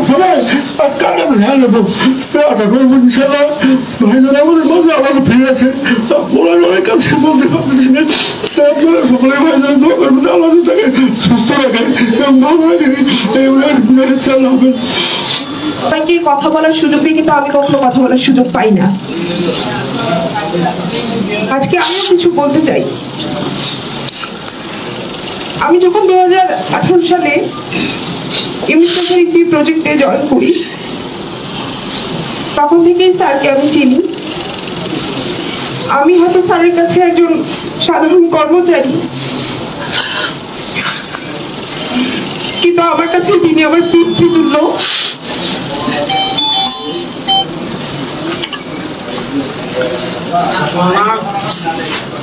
ফলে আজকাল কাছে ধ্যান রাখবো আশা করবো ইনশাল্লাহ ভাইজান আমাদের মাঝে আবার ফিরে আসে ওনার অনেক কাছে বলতে পারতেছি না আপনারা সকলে ভাইজান দোয়া করবেন আল্লাহ তাকে সুস্থ রাখে এবং ভালো রাখে আল্লাহ হাফেজ। সবাইকে কথা বলার সুযোগ দিই, কিন্তু আমি কখনো কথা বলার সুযোগ পাই না। আজকে আমিও কিছু বলতে চাই। আমি যখন 2018 সালে ইমিগ্রেশন প্রজেক্টে জয়েন করি, তখন থেকেই স্যারকে আমি চিনি। আমি হয়তো স্যারের কাছে একজন সাধারণ কর্মচারী, কিন্তু আমার কাছে তিনি আমার পিতৃতুল্য।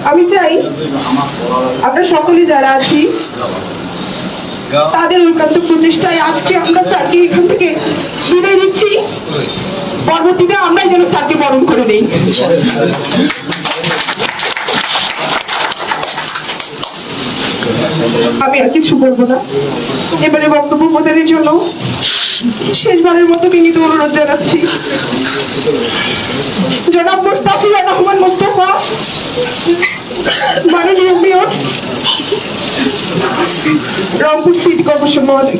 আমি চাই আমরা সকলে যারা আছি তাদের ঐকান্ত প্রচেষ্টায় আজকে আমরা স্যারকে এখান থেকে বিদায় নিচ্ছি। পরবর্তীতে আমরাই যেন স্যারকে বরণ করে নেই। আমি আর কিছু বলবো না। এবারে বক্তব্য প্রদানের জন্য শেষবারের মতো বিনীত অনুরোধ জানাচ্ছি জনাব মুস্তাফিজুর রহমান মুস্তাফা, মাননীয় মেয়র, রংপুর সিটি কর্পোরেশন মহোদয়।